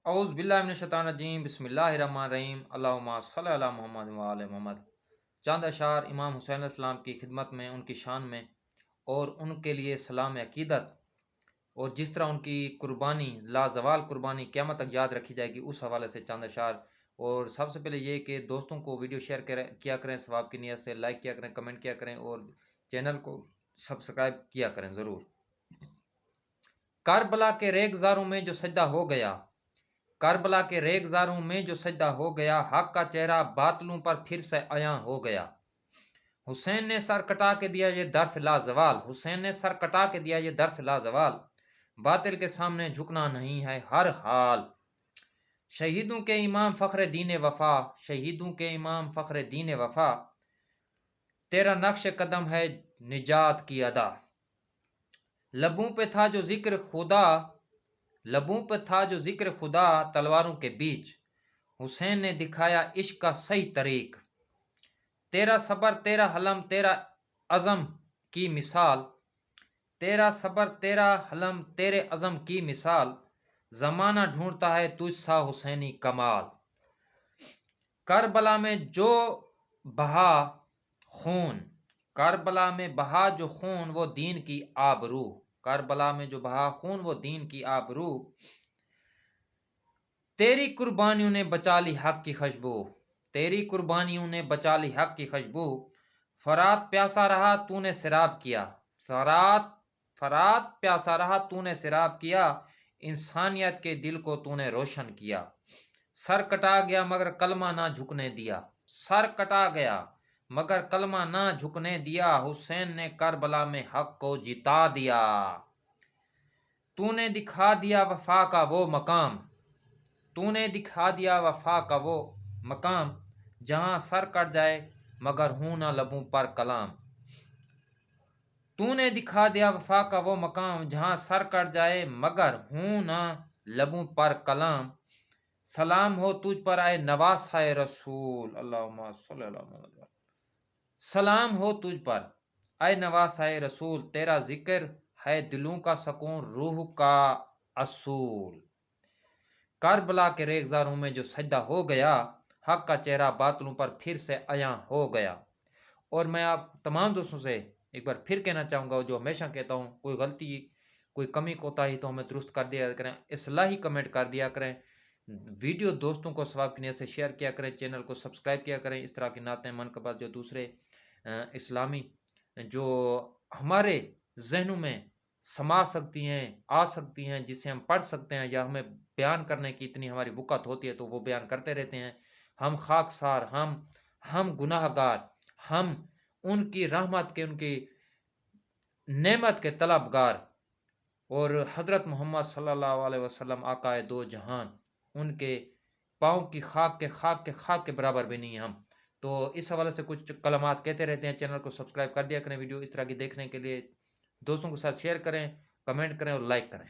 اعوذ باللہ من الشیطان الرجیم بسم اللہ الرحمن الرحیم اللہم صلی علی محمد وعلی محمد۔ چند اشعار امام حسین علیہ السلام کی خدمت میں، ان کی شان میں اور ان کے لیے سلام عقیدت، اور جس طرح ان کی قربانی لازوال قربانی قیامت تک یاد رکھی جائے گی، اس حوالے سے چند اشعار۔ اور سب سے پہلے یہ کہ دوستوں کو ویڈیو شیئر کیا کریں ثواب کی نیت سے، لائک کیا کریں، کمنٹ کیا کریں اور چینل کو سبسکرائب کیا کریں ضرور۔ کربلا کے ریگزاروں میں جو سجدہ ہو گیا، کربلا کے ریگزاروں میں جو سجدہ ہو گیا، حق کا چہرہ باطلوں پر پھر سے عیاں ہو گیا۔ حسین نے سر کٹا کے دیا یہ درس لازوال، حسین نے سر کٹا کے دیا یہ درس لازوال، باطل کے سامنے جھکنا نہیں ہے ہر حال۔ شہیدوں کے امام فخر دین وفا، شہیدوں کے امام فخر دین وفا، تیرا نقش قدم ہے نجات کی ادا۔ لبوں پہ تھا جو ذکر خدا، لبوں پہ تھا جو ذکر خدا، تلواروں کے بیچ حسین نے دکھایا عشق کا صحیح طریق۔ تیرا صبر تیرا حلم تیرا عزم کی مثال، تیرا صبر تیرا حلم تیرے عزم کی مثال، زمانہ ڈھونڈتا ہے تجھ سا حسینی کمال۔ کربلا میں جو بہا خون، کربلا میں بہا جو خون وہ دین کی آبرو، کربلا میں جو بہا خون وہ دین کی آبرو، تیری قربانیوں نے بچا لی حق کی خوشبو، تیری قربانیوں نے بچا لی حق کی خوشبو۔ فرات پیاسا رہا تو نے سراب کیا، فرات پیاسا رہا تو نے سراب کیا، انسانیت کے دل کو تو نے روشن کیا۔ سر کٹا گیا مگر کلمہ نہ جھکنے دیا، سر کٹا گیا مگر کلمہ نہ جھکنے دیا، حسین نے کربلا میں حق کو جتا دیا۔ تو نے دکھا دیا وفا کا وہ مقام، تو نے دکھا دیا وفا کا وہ مقام، جہاں سر کٹ جائے مگر ہوں نہ لبوں پر کلام۔ تو نے دکھا دیا وفا کا وہ مقام، جہاں سر کٹ جائے مگر ہوں نہ لبوں پر کلام۔ سلام ہو تجھ پر اے نواسۂ رسول، اللہم صلی علی محمد۔ سلام ہو تجھ پر اے نواسۂ رسول، تیرا ذکر ہے دلوں کا سکون روح کا اصول۔ کربلا کے ریگزاروں میں جو سجدہ ہو گیا، حق کا چہرہ باطلوں پر پھر سے عیاں ہو گیا۔ اور میں آپ تمام دوستوں سے ایک بار پھر کہنا چاہوں گا، جو ہمیشہ کہتا ہوں، کوئی غلطی کوئی کمی کوتاہی تو ہمیں درست کر دیا کریں، اصلاحی کمنٹ کر دیا کریں، ویڈیو دوستوں کو ثواب کی نیت سے شیئر کیا کریں، چینل کو سبسکرائب کیا کریں۔ اس طرح کی نعتیں منقبت جو دوسرے اسلامی جو ہمارے ذہنوں میں سما سکتی ہیں، آ سکتی ہیں، جسے ہم پڑھ سکتے ہیں یا ہمیں بیان کرنے کی اتنی ہماری وقت ہوتی ہے تو وہ بیان کرتے رہتے ہیں۔ ہم خاکسار، ہم گناہ گار، ہم ان کی رحمت کے، ان کی نعمت کے طلبگار، اور حضرت محمد صلی اللہ علیہ وسلم آقائے دو جہان، ان کے پاؤں کی خاک کے برابر بھی نہیں ہم۔ تو اس حوالے سے کچھ کلمات کہتے رہتے ہیں۔ چینل کو سبسکرائب کر دیا کریں، ویڈیو اس طرح کی دیکھنے کے لیے دوستوں کے ساتھ شیئر کریں، کمنٹ کریں اور لائک کریں۔